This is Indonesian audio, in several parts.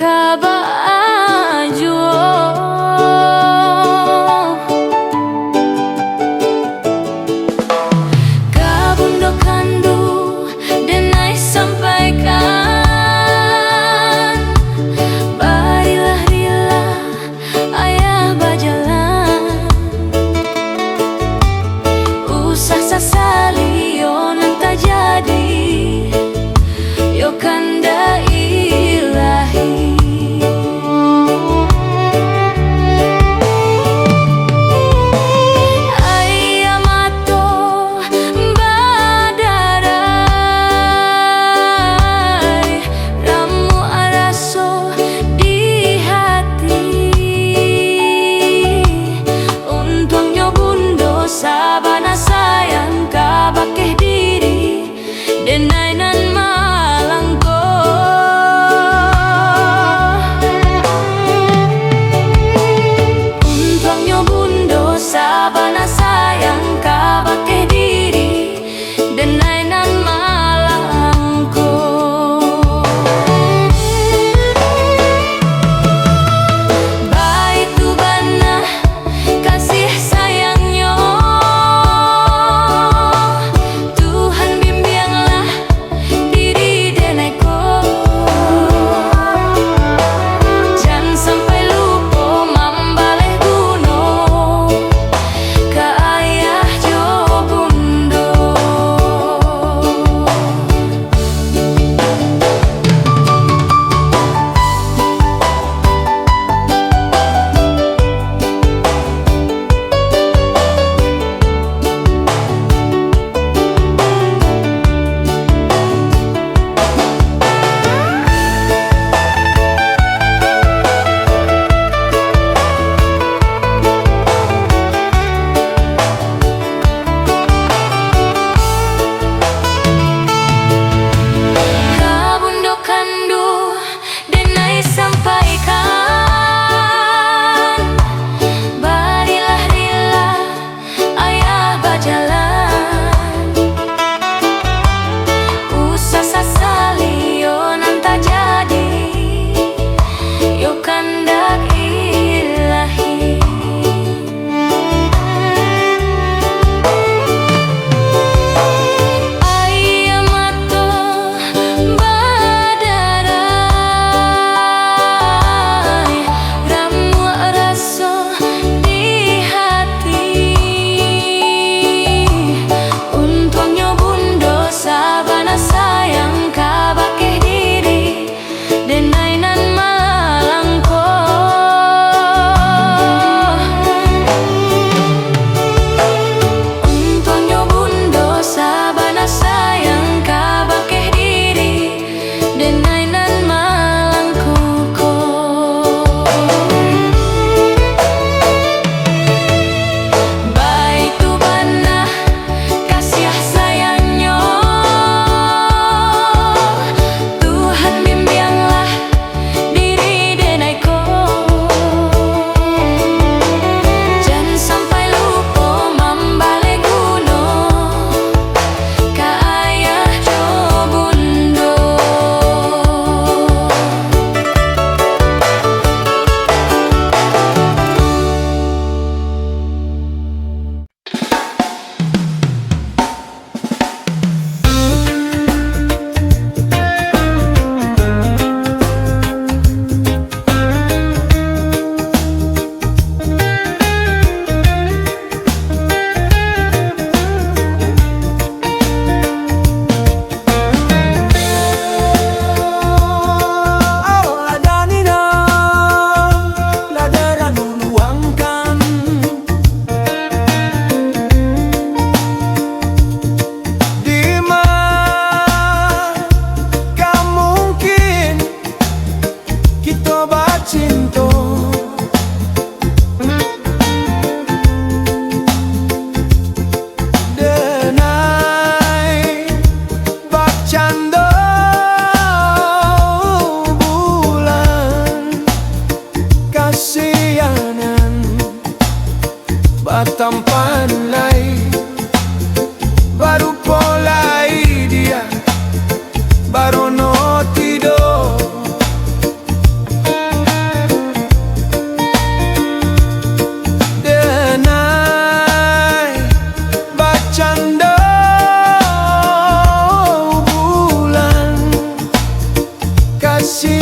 kabaju kabundo kandu denai sampaikan barilah rila ayah bajalan usah sasali yo nanta jadi yo kanda ilahi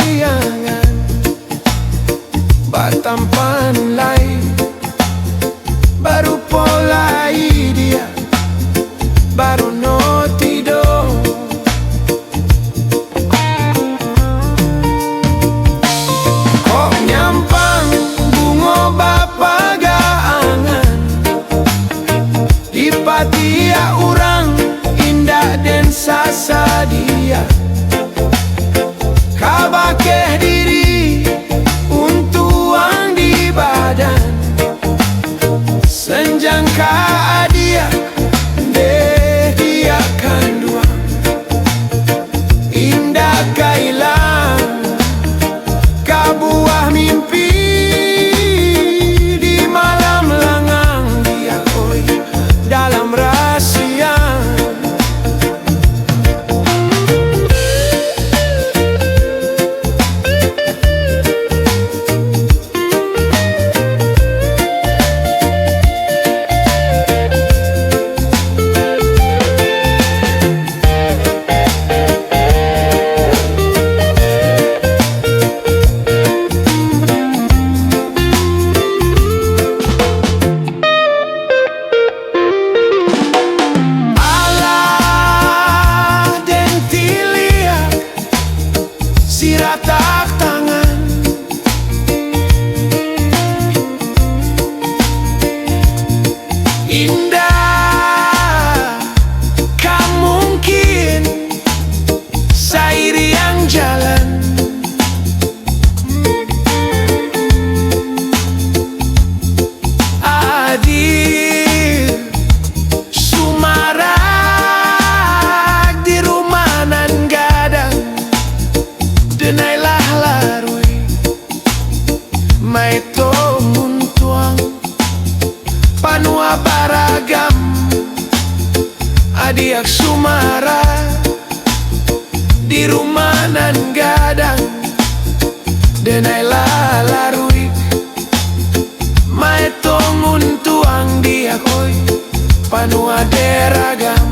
liangan batampan lain, baru polai dia, baru no tidur. Kok nyampang bunga bapagangan di patia orang indah dan sasadia. Kabakeh diri untuang di badan, senjangka dia deh dia kanduang, indah kailang kabuah mimpi di malam lengang dia koi dalam rahasia. Siratak tangan indah, kan mungkin sairi yang jalan. Adil sumarak di rumah nan gadang, denailah larui mai tomun tuang panua baragam adiak sumara di rumah nan gadang, denailah larui mai tomun tuang dia koi panua deragam.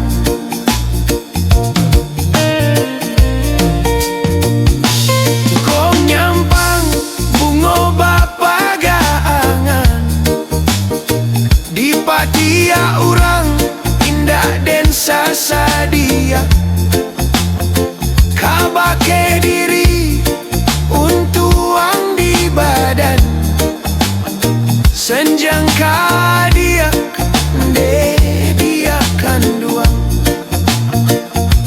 Dia orang indah dan sasadia, kabake diri untuang di badan, senjangka dia deh dia kanduang,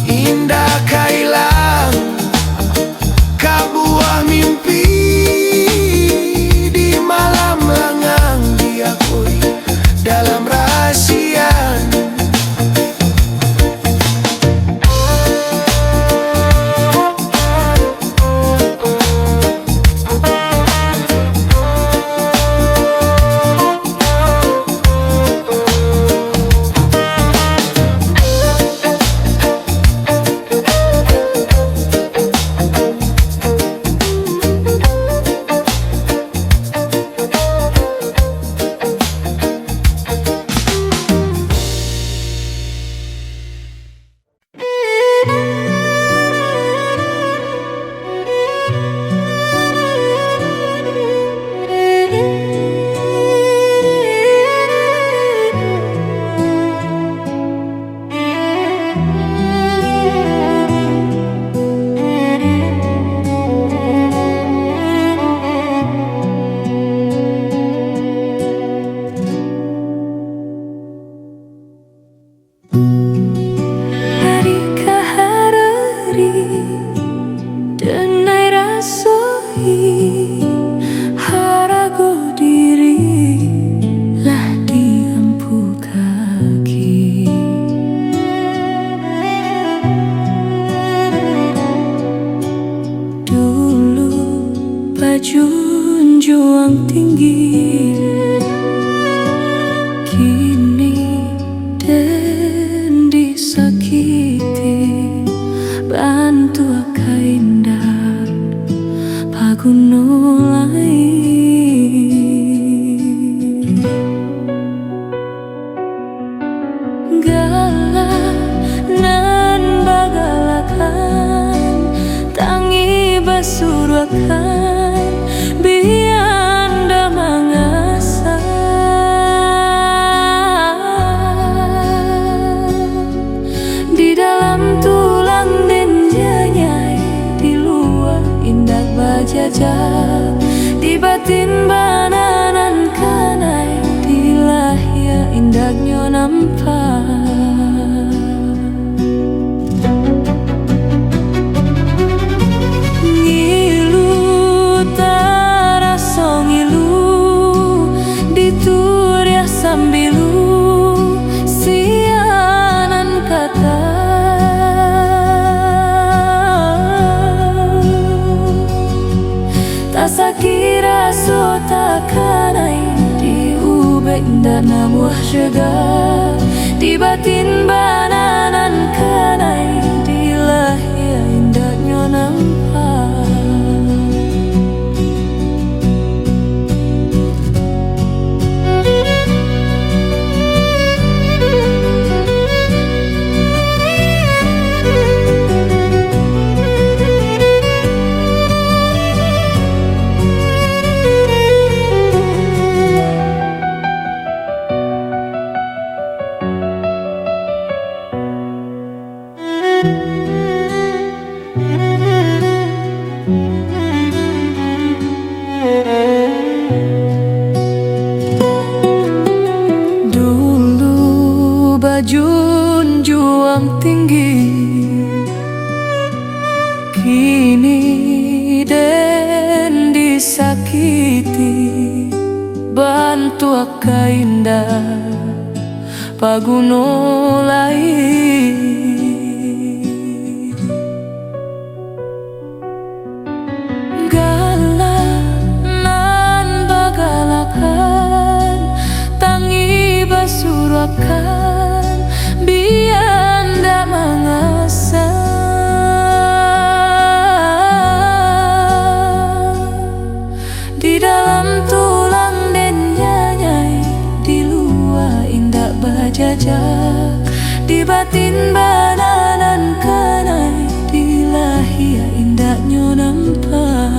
indah kailang kabuah mimpi di malam lengang dia koi dalam rahasia. Junjung tinggi, kini dan disakiti, bantu kaindah pagunulai. Galak nan bagalakan tangi basura lupakan bianda mangasa. Di dalam tulang dan janyai, di luar indah bajajak, di batin bananan kanai, di lahir indahnya nampak. Sambilu sianan kata tak sakira so takanai di ubek dana muah syega, di batin bananan kanai, di lahir indahnya nampak. Junjung tinggi, kini den disakiti, bantu aka indah paguno lain. Galanan bagalakan, tangi basurakan bianda mangasa. Di dalam tulang dan nyanyai, di luar indah bajajak, di batin bananan kanai, di lahir indahnya nampak.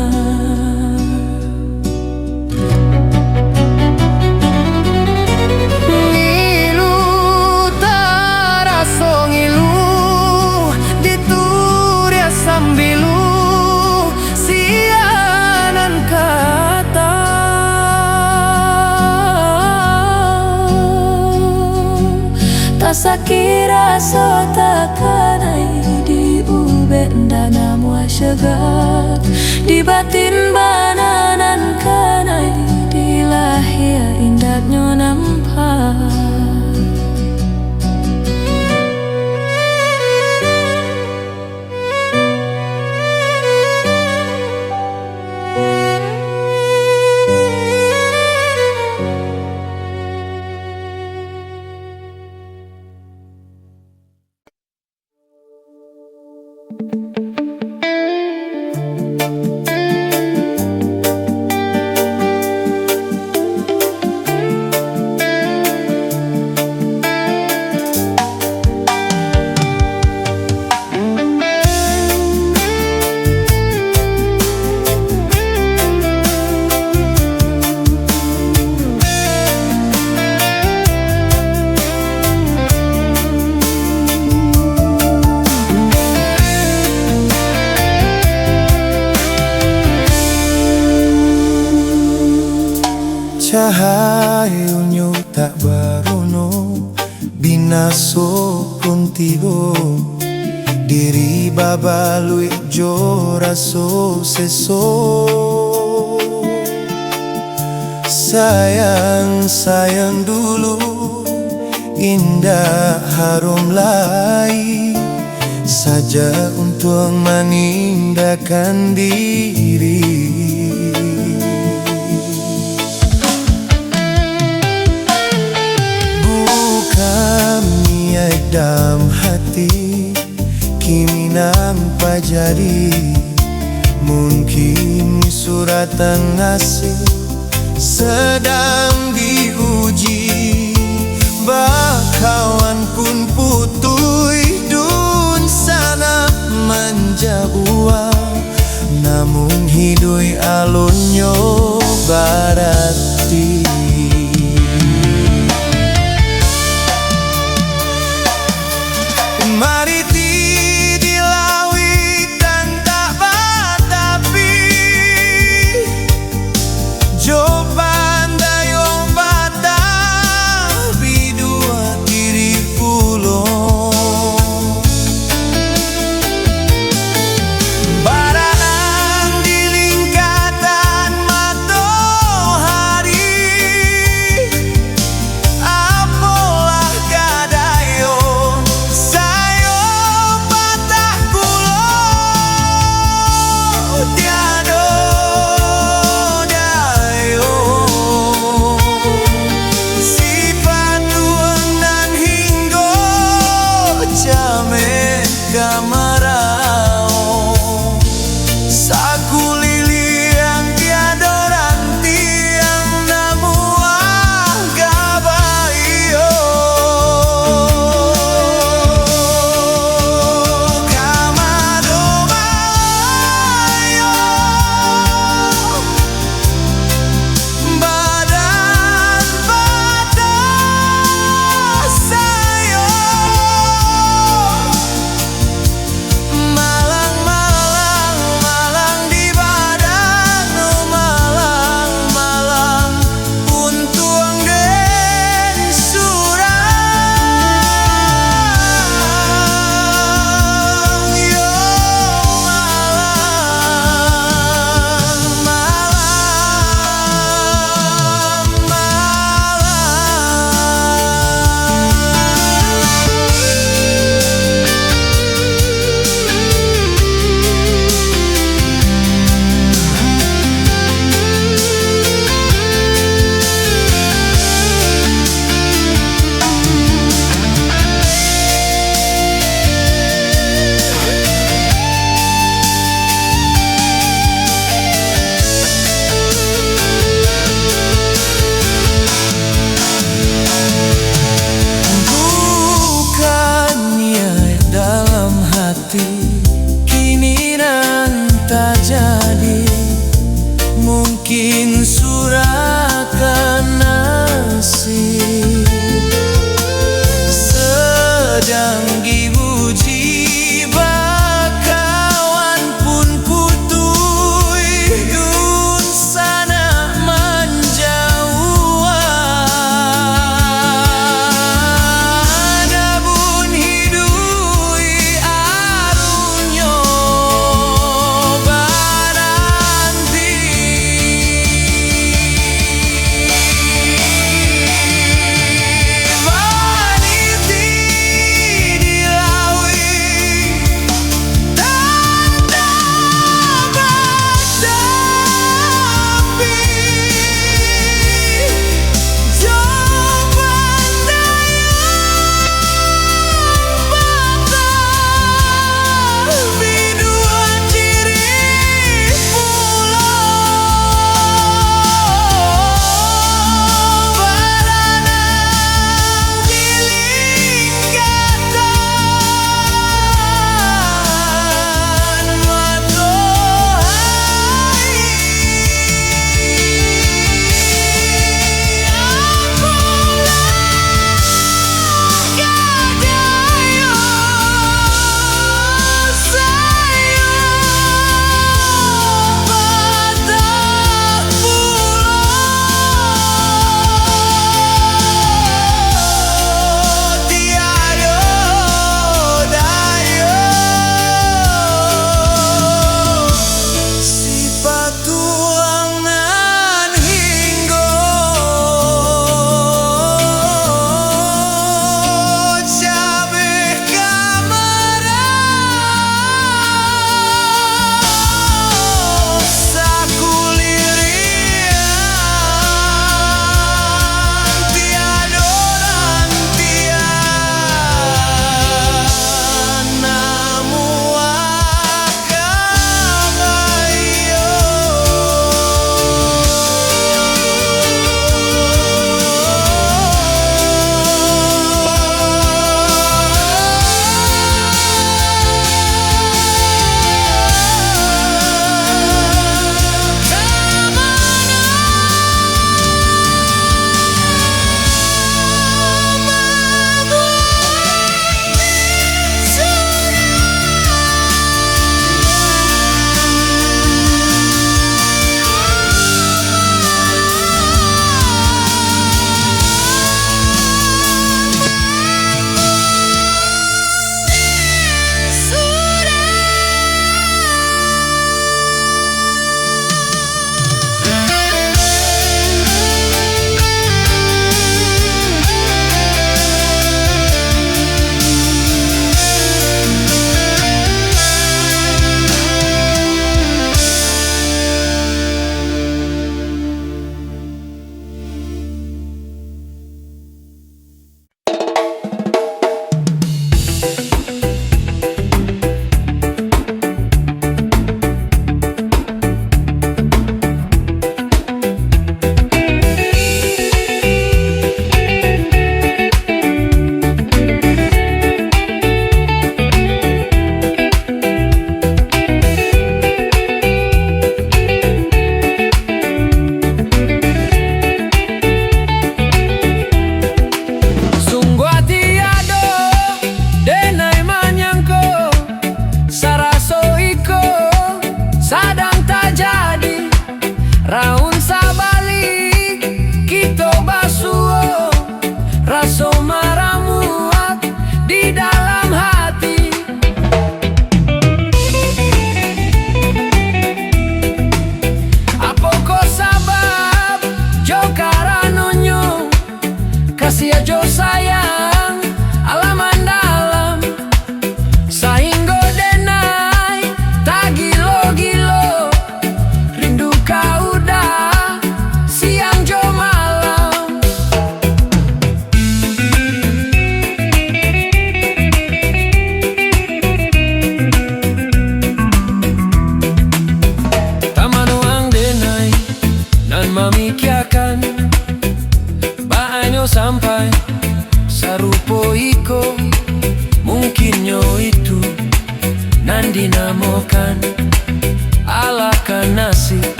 Sakira so takanai di ubek dana muah syega, di batin bananan kanai, di lahir indahnya nampak. Cahayunyo tak barono, binaso kuntigo, diri babalui jo raso seso. Sayang, sayang dulu, indah harum lai, saja untuk menindahkan diri. Dalam hati kini nampak jadi, mungkin suratan nasib sedang diuji. Bakawan pun putui dun sana menjauh, namun hidui alunyo barati. Mariti di lawitan tak batapi, Jopan dayong bata bidua kiri pulo. Baranang di lingkatan matoha,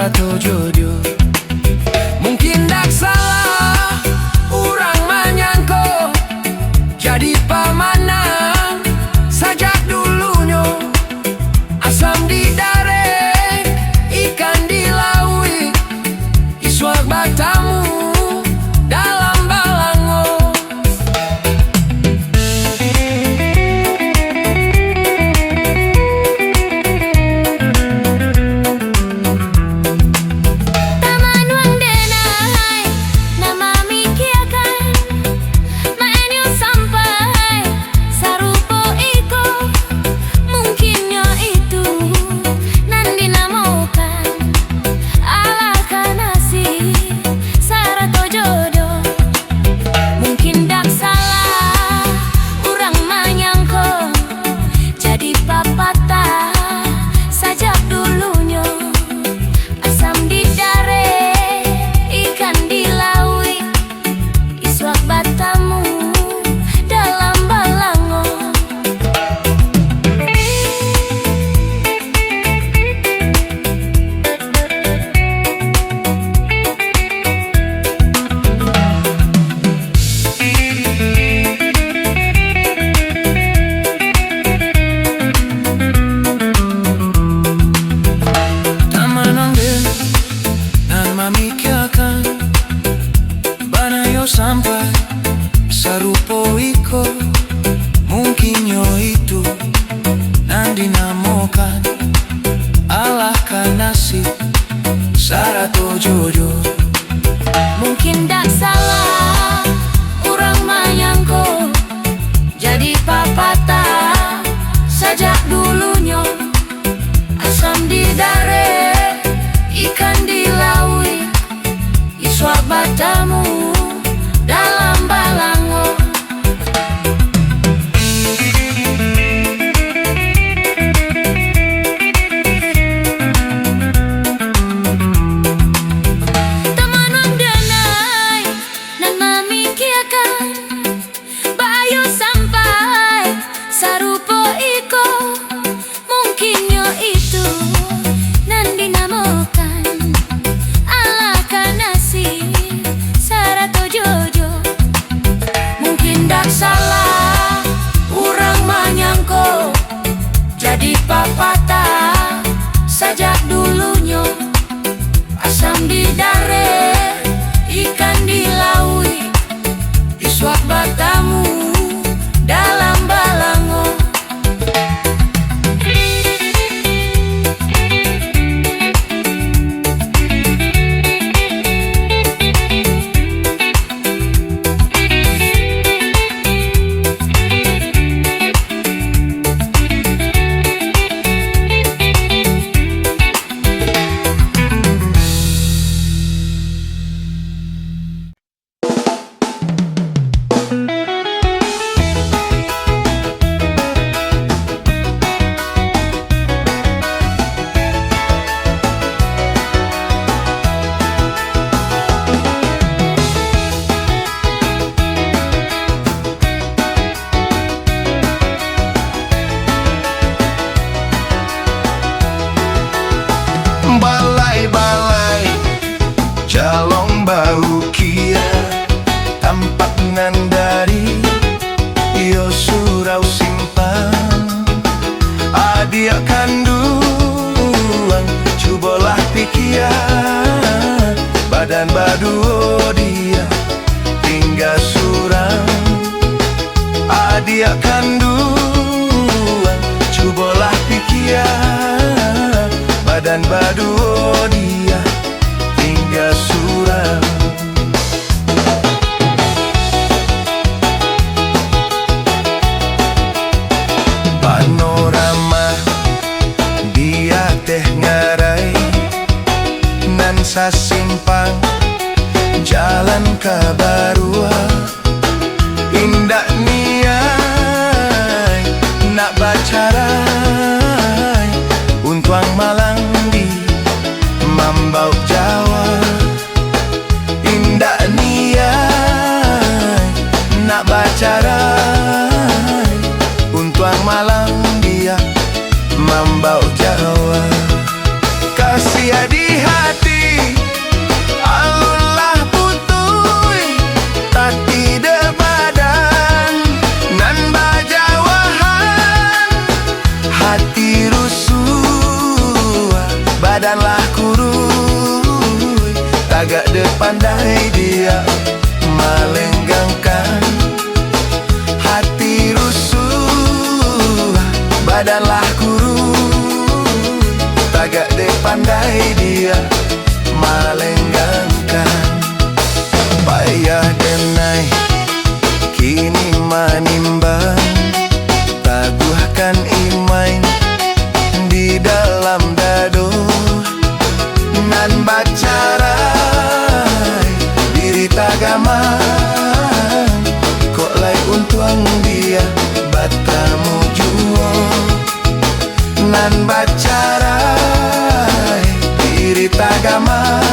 sarato jodoh. Mungkin dak salah urang manyangko jadi pamanang sajak dulunya. Asam di dareh, ikan di laut, iswak batamu dalam balango. Taman wang denai, nama mikiakan, maenyo sampai sarupo iko. Mungkinnya itu nan dinamokan ala kanasi sarato jodoh. Mungkin dak salah urang manyangko jadi papatah sajak dulunya. Asam di dareh, ikan di laut, iswak batamu dalam balango. Taman angin nan mamikiakan banayo sampai sarupo iko. Mungkinnya itu nan dinamokan Allah kanasi sarato jodoh. Mungkin dak salah urang manyangko jadi papatah sajak dulunya. Asam di dareh, ikan di laut, iswak batamu dalam balango. Taman wang denai, nan mamikiakan, bayo sampai sarupo iko. Mungkinnya itu nan dinamokan ala kanasi sarato jodoh. Mungkin dak salah urang manyangko jadi papatah sajak dulunya. Asam di dareh, ikan di laut, iswak batamu dalam balango. Balai-balai jalong bau kia tampak ngandari yo surau simpang adia kanduang cubolah pikiran badan baduo dia tinggal surang adia kanduang cubolah pikiran badan baduo dia tinggal surang. Panorama dia teh ngarai nan sasimpang jalan kabarua indah niai nak bacarai untuang malang di Mambau Jawa indah niai nak bacarai untuang malang dia Mambau Jawa kasih di hati badanlah kurus, tagak depandai dia melenggangkan hati rusuh. Badanlah kurus, tagak depandai dia melenggangkan. Payah denai kini manimbang, taguhkan iman di dalam dado. Nan bacarai diri tagaman, kok lai untuang dia batamu juo. Nan bacarai diri tagaman,